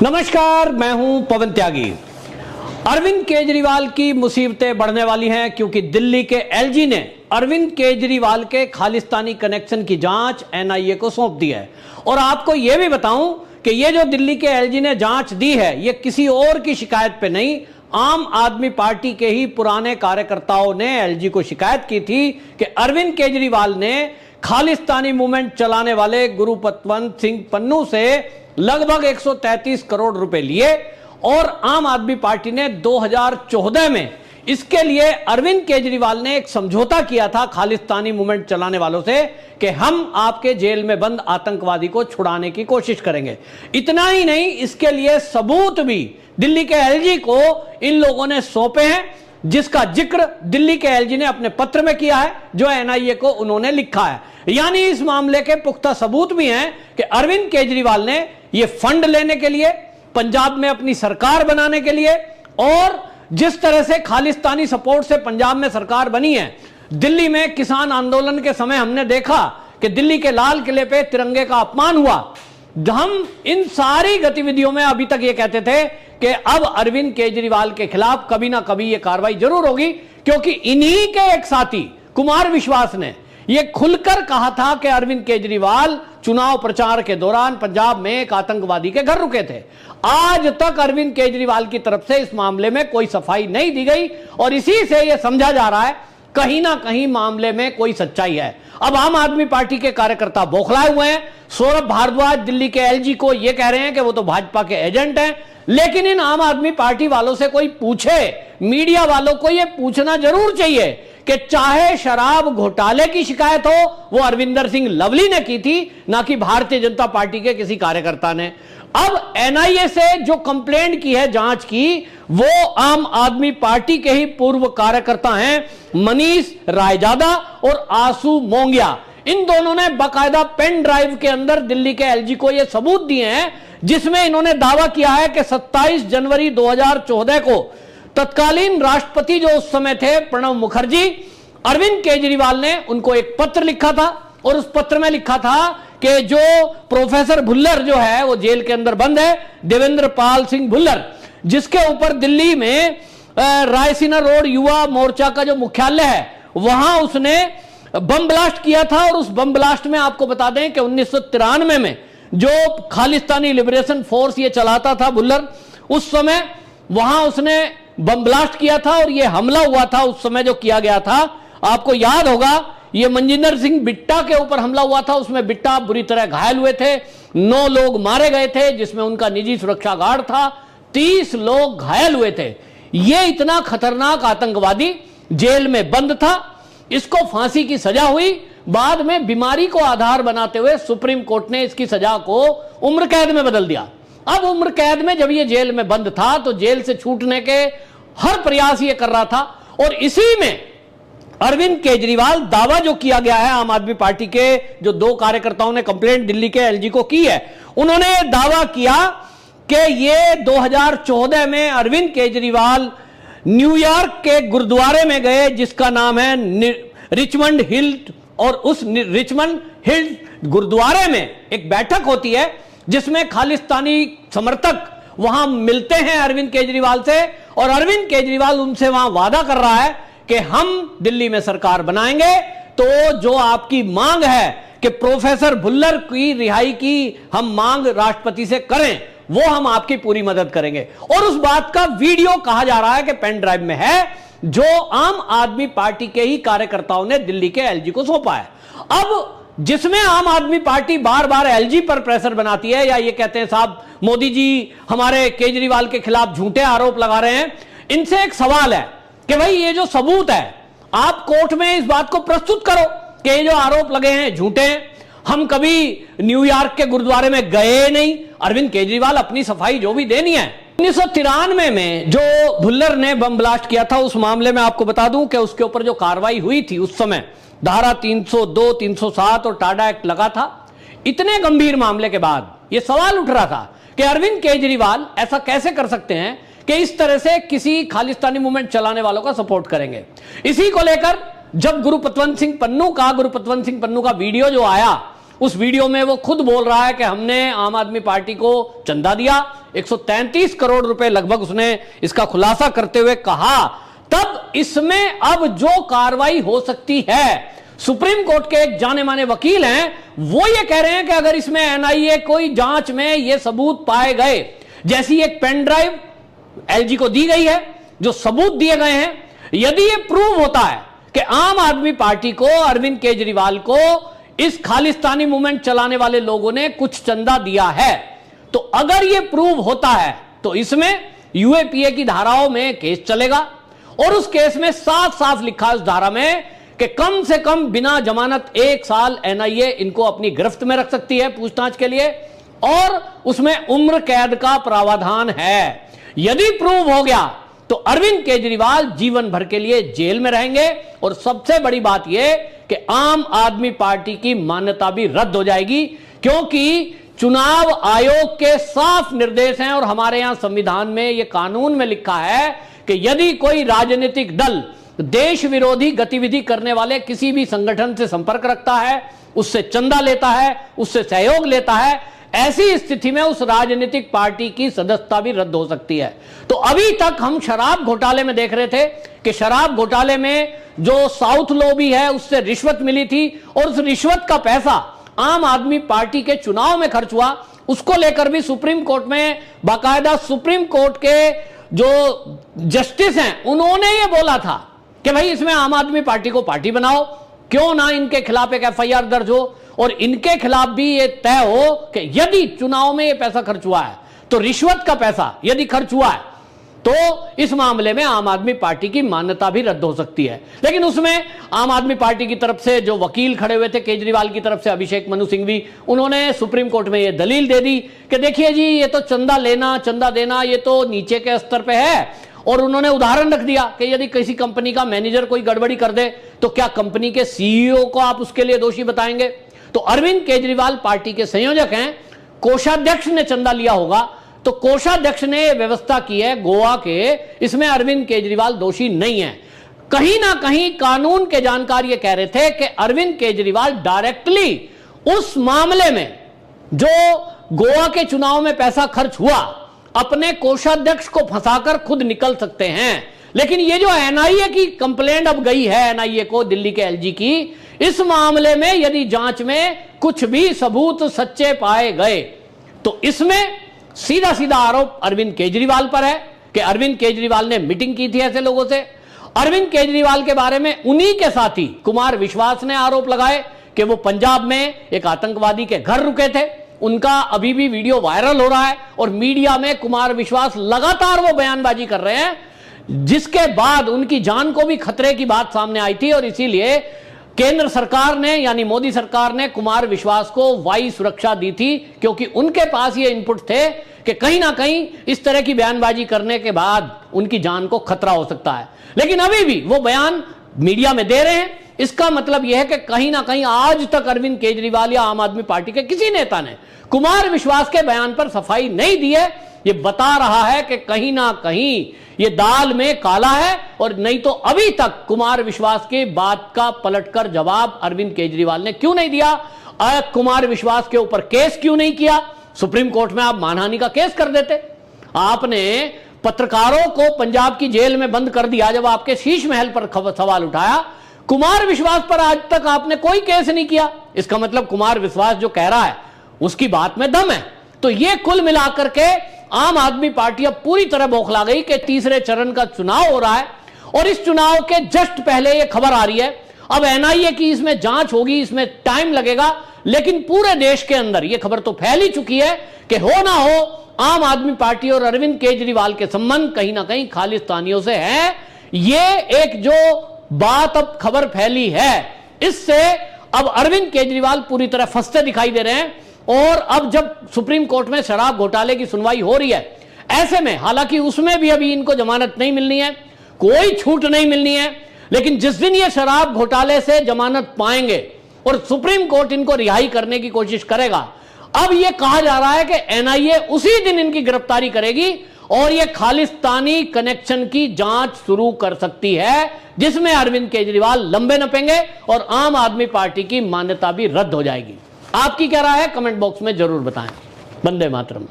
नमस्कार, मैं हूं पवन त्यागी। अरविंद केजरीवाल की मुसीबतें बढ़ने वाली हैं क्योंकि दिल्ली के एलजी ने अरविंद केजरीवाल के खालिस्तानी कनेक्शन की जांच एनआईए को सौंप दी है। और आपको यह भी बताऊं कि यह जो दिल्ली के एलजी ने जांच दी है, यह किसी और की शिकायत पे नहीं, आम आदमी पार्टी के ही पुराने कार्यकर्ताओं ने एलजी को शिकायत की थी कि अरविंद केजरीवाल ने खालिस्तानी मूवमेंट चलाने वाले गुरुपतवंत सिंह पन्नू से लगभग 133 करोड़ रुपए लिए और आम आदमी पार्टी ने 2014 में इसके लिए अरविंद केजरीवाल ने एक समझौता किया था खालिस्तानी मूवमेंट चलाने वालों से कि हम आपके जेल में बंद आतंकवादी को छुड़ाने की कोशिश करेंगे। इतना ही नहीं, इसके लिए सबूत भी दिल्ली के एलजी को इन लोगों ने सौंपे हैं, जिसका जिक्र दिल्ली के एलजी ने अपने पत्र में किया है जो एनआईए को उन्होंने लिखा है। यानी इस मामले के पुख्ता सबूत भी हैं कि अरविंद केजरीवाल ने ये फंड लेने के लिए, पंजाब में अपनी सरकार बनाने के लिए, और जिस तरह से खालिस्तानी सपोर्ट से पंजाब में सरकार बनी है, दिल्ली में किसान आंदोलन के समय हमने देखा कि दिल्ली के लाल किले पे तिरंगे का अपमान हुआ। हम इन सारी गतिविधियों में अभी तक ये कहते थे कि अब अरविंद केजरीवाल के खिलाफ कभी ना कभी ये कार्रवाई जरूर होगी, क्योंकि इन्हीं के एक साथी कुमार विश्वास ने ये खुलकर कहा था कि अरविंद केजरीवाल चुनाव प्रचार के दौरान पंजाब में एक आतंकवादी के घर रुके थे। आज तक अरविंद केजरीवाल की तरफ से इस मामले में कोई सफाई नहीं दी गई और इसी से यह समझा जा रहा है कहीं ना कहीं मामले में कोई सच्चाई है। अब आम आदमी पार्टी के कार्यकर्ता बौखलाए हुए हैं। सौरभ भारद्वाज दिल्ली के एलजी को यह कह रहे हैं कि वो तो भाजपा के एजेंट हैं, लेकिन इन आम आदमी पार्टी वालों से कोई पूछे, मीडिया वालों को यह पूछना जरूर चाहिए कि चाहे शराब घोटाले की शिकायत हो, वो अरविंदर सिंह लवली ने की थी, ना कि भारतीय जनता पार्टी के किसी कार्यकर्ता ने। अब एनआईए से जो कंप्लेंट की है, जांच की, वो आम आदमी पार्टी के ही पूर्व कार्यकर्ता हैं मनीष रायजादा और आसू मोंगिया। इन दोनों ने बाकायदा पेन ड्राइव के अंदर दिल्ली के एलजी को यह सबूत दिए हैं जिसमें इन्होंने दावा किया है कि 27 जनवरी 2014 को तत्कालीन राष्ट्रपति जो उस समय थे प्रणब मुखर्जी, अरविंद केजरीवाल ने उनको एक पत्र लिखा था और उस पत्र में लिखा था कि जो प्रोफेसर भुल्लर जो है वो जेल के अंदर बंद है, देवेंद्र पाल सिंह भुल्लर, जिसके ऊपर दिल्ली में रायसीना रोड युवा मोर्चा का जो मुख्यालय है वहां उसने बम ब्लास्ट किया था। और उस बम ब्लास्ट में आपको बता दें कि 1993 में जो खालिस्तानी लिबरेशन फोर्स ये चलाता था भुल्लर, उस समय वहां उसने बम ब्लास्ट किया था और ये हमला हुआ था। उस समय जो किया गया था, आपको याद होगा, ये मनजिंदर सिंह बिट्टा के ऊपर हमला हुआ था। उसमें बिट्टा बुरी तरह घायल हुए थे, 9 लोग मारे गए थे, जिसमें उनका निजी सुरक्षा गार्ड था, 30 लोग घायल हुए थे। ये इतना खतरनाक आतंकवादी जेल में बंद था, इसको फांसी की सजा हुई। बाद में बीमारी को आधार बनाते हुए सुप्रीम कोर्ट ने इसकी सजा को उम्र कैद में बदल दिया। अब उम्र कैद में जब ये जेल में बंद था तो जेल से छूटने के हर प्रयास ये कर रहा था। और इसी में अरविंद केजरीवाल, दावा जो किया गया है आम आदमी पार्टी के जो 2 कार्यकर्ताओं ने कंप्लेंट दिल्ली के एलजी को की है, उन्होंने दावा किया कि ये 2014 में अरविंद केजरीवाल न्यूयॉर्क के गुरुद्वारे में गए जिसका नाम है रिचमंड हिल, और उस रिचमंड हिल गुरुद्वारे में एक बैठक होती है जिसमें खालिस्तानी समर्थक वहां मिलते हैं अरविंद केजरीवाल से, और अरविंद केजरीवाल उनसे वहां वादा कर रहा है कि हम दिल्ली में सरकार बनाएंगे, तो जो आपकी मांग है कि प्रोफेसर भुल्लर की रिहाई की हम मांग राष्ट्रपति से करें, वो हम आपकी पूरी मदद करेंगे। और उस बात का वीडियो कहा जा रहा है कि पेन ड्राइव में है, जो आम आदमी पार्टी के ही कार्यकर्ताओं ने दिल्ली के एलजी को सौंपा है। अब जिसमें आम आदमी पार्टी बार बार एलजी पर प्रेशर बनाती है, या ये कहते हैं साहब मोदी जी हमारे केजरीवाल के खिलाफ झूठे आरोप लगा रहे हैं, इनसे एक सवाल है कि भाई ये जो सबूत है, आप कोर्ट में इस बात को प्रस्तुत करो कि ये जो आरोप लगे हैं झूठे हैं। हम कभी न्यूयॉर्क के गुरुद्वारे में गए नहीं। अरविंद केजरीवाल अपनी सफाई जो भी देनी है। 1993 में जो भुल्लर ने बम ब्लास्ट किया था, उस मामले में आपको बता दूं कि उसके ऊपर जो कार्रवाई हुई थी उस समय धारा 302, 307 और टाडा एक्ट लगा था। इतने गंभीर मामले के बाद यह सवाल उठ रहा था कि अरविंद केजरीवाल ऐसा कैसे कर सकते हैं कि इस तरह से किसी खालिस्तानी मूवमेंट चलाने वालों का सपोर्ट करेंगे। इसी को लेकर जब गुरुपतवंत सिंह पन्नू का वीडियो जो आया, उस वीडियो में वो खुद बोल रहा है कि हमने आम आदमी पार्टी को चंदा दिया, 133 करोड़ रुपए लगभग उसने इसका खुलासा करते हुए कहा, तब इसमें अब जो कार्रवाई हो सकती है, सुप्रीम कोर्ट के एक जाने माने वकील हैं, वो ये कह रहे हैं कि अगर इसमें एनआईए कोई जांच में ये सबूत पाए गए, जैसी एक पेन ड्राइव एलजी को दी गई है, जो सबूत दिए गए हैं, यदि ये प्रूव होता है कि आम आदमी पार्टी को, अरविंद केजरीवाल को इस खालिस्तानी मूवमेंट चलाने वाले लोगों ने कुछ चंदा दिया है, तो अगर यह प्रूव होता है तो इसमें यूएपीए की धाराओं में केस चलेगा और उस केस में साफ साफ लिखा है उस धारा में कि कम से कम बिना जमानत 1 साल एनआईए इनको अपनी गिरफ्त में रख सकती है पूछताछ के लिए, और उसमें उम्र कैद का प्रावधान है। यदि प्रूव हो गया तो अरविंद केजरीवाल जीवन भर के लिए जेल में रहेंगे और सबसे बड़ी बात यह कि आम आदमी पार्टी की मान्यता भी रद्द हो जाएगी, क्योंकि चुनाव आयोग के साफ निर्देश हैं और हमारे यहां संविधान में यह कानून में लिखा है कि यदि कोई राजनीतिक दल देश विरोधी गतिविधि करने वाले किसी भी संगठन से संपर्क रखता है, उससे चंदा लेता है, उससे सहयोग लेता है, ऐसी स्थिति में उस राजनीतिक पार्टी की सदस्यता भी रद्द हो सकती है। तो अभी तक हम शराब घोटाले में देख रहे थे कि शराब घोटाले में जो साउथ लॉबी है उससे रिश्वत मिली थी और उस रिश्वत का पैसा आम आदमी पार्टी के चुनाव में खर्च हुआ। उसको लेकर भी सुप्रीम कोर्ट में बाकायदा सुप्रीम कोर्ट के जो जस्टिस हैं उन्होंने ये बोला था कि भाई इसमें आम आदमी पार्टी को पार्टी बनाओ, क्यों ना इनके खिलाफ एक एफआईआर दर्ज हो और इनके खिलाफ भी ये तय हो कि यदि चुनाव में ये पैसा खर्च हुआ है तो रिश्वत का पैसा यदि खर्च हुआ है तो इस मामले में आम आदमी पार्टी की मान्यता भी रद्द हो सकती है। लेकिन उसमें आम आदमी पार्टी की तरफ से जो वकील खड़े हुए थे केजरीवाल की तरफ से, अभिषेक मनु सिंघवी, उन्होंने सुप्रीम कोर्ट में यह दलील दे दी कि देखिए जी ये तो चंदा लेना चंदा देना ये तो नीचे के स्तर पे है, और उन्होंने उदाहरण रख दिया कि यदि किसी कंपनी का मैनेजर कोई गड़बड़ी कर दे तो क्या कंपनी के सीईओ को आप उसके लिए दोषी बताएंगे? तो अरविंद केजरीवाल पार्टी के संयोजक हैं, कोषाध्यक्ष ने चंदा लिया होगा तो कोषाध्यक्ष ने व्यवस्था की है गोवा के, इसमें अरविंद केजरीवाल दोषी नहीं है। कहीं ना कहीं कानून के जानकार ये कह रहे थे कि अरविंद केजरीवाल डायरेक्टली उस मामले में जो गोवा के चुनाव में पैसा खर्च हुआ अपने कोषाध्यक्ष को फंसाकर खुद निकल सकते हैं। लेकिन ये जो एनआईए की कंप्लेंट अब गई है एनआईए को, दिल्ली के एलजी की, इस मामले में यदि जांच में कुछ भी सबूत सच्चे पाए गए तो इसमें सीधा सीधा आरोप अरविंद केजरीवाल पर है कि अरविंद केजरीवाल ने मीटिंग की थी ऐसे लोगों से। अरविंद केजरीवाल के बारे में उन्हीं के साथी कुमार विश्वास ने आरोप लगाए कि वो पंजाब में एक आतंकवादी के घर रुके थे। उनका अभी भी वीडियो वायरल हो रहा है और मीडिया में कुमार विश्वास लगातार वो बयानबाजी कर रहे हैं, जिसके बाद उनकी जान को भी खतरे की बात सामने आई थी और इसीलिए केंद्र सरकार ने यानी मोदी सरकार ने कुमार विश्वास को वायु सुरक्षा दी थी, क्योंकि उनके पास ये इनपुट थे कि कहीं ना कहीं इस तरह की बयानबाजी करने के बाद उनकी जान को खतरा हो सकता है। लेकिन अभी भी वो बयान मीडिया में दे रहे हैं। इसका मतलब यह है कि कहीं ना कहीं आज तक अरविंद केजरीवाल या आम आदमी पार्टी के किसी नेता ने कुमार विश्वास के बयान पर सफाई नहीं दी है। यह बता रहा है कि कहीं ना कहीं ये दाल में काला है, और नहीं तो अभी तक कुमार विश्वास की बात का पलटकर जवाब अरविंद केजरीवाल ने क्यों नहीं दिया? कुमार विश्वास के ऊपर केस क्यों नहीं किया? सुप्रीम कोर्ट में आप मानहानि का केस कर देते। आपने पत्रकारों को पंजाब की जेल में बंद कर दिया जब आपके शीश महल पर सवाल उठाया। कुमार विश्वास पर आज तक आपने कोई केस नहीं किया। इसका मतलब कुमार विश्वास जो कह रहा है उसकी बात में दम है। तो ये कुल मिलाकर के आम आदमी पार्टी अब पूरी तरह बौखला गई कि तीसरे चरण का चुनाव हो रहा है और इस चुनाव के जस्ट पहले ये खबर आ रही है। अब एनआईए की इसमें जांच होगी, इसमें टाइम लगेगा, लेकिन पूरे देश के अंदर ये खबर तो फैल ही चुकी है कि हो ना हो आम आदमी पार्टी और अरविंद केजरीवाल के संबंध कहीं ना कहीं खालिस्तानियों से है। ये एक जो बात अब खबर फैली है, इससे अब अरविंद केजरीवाल पूरी तरह फंसते दिखाई दे रहे हैं। और अब जब सुप्रीम कोर्ट में शराब घोटाले की सुनवाई हो रही है, ऐसे में हालांकि उसमें भी अभी इनको जमानत नहीं मिलनी है, कोई छूट नहीं मिलनी है, लेकिन जिस दिन ये शराब घोटाले से जमानत पाएंगे और सुप्रीम कोर्ट इनको रिहाई करने की कोशिश करेगा, अब यह कहा जा रहा है कि एनआईए उसी दिन इनकी गिरफ्तारी करेगी और यह खालिस्तानी कनेक्शन की जांच शुरू कर सकती है, जिसमें अरविंद केजरीवाल लंबे नपेंगे और आम आदमी पार्टी की मान्यता भी रद्द हो जाएगी। आपकी क्या राय है? कमेंट बॉक्स में जरूर बताएं। वंदे मातरम।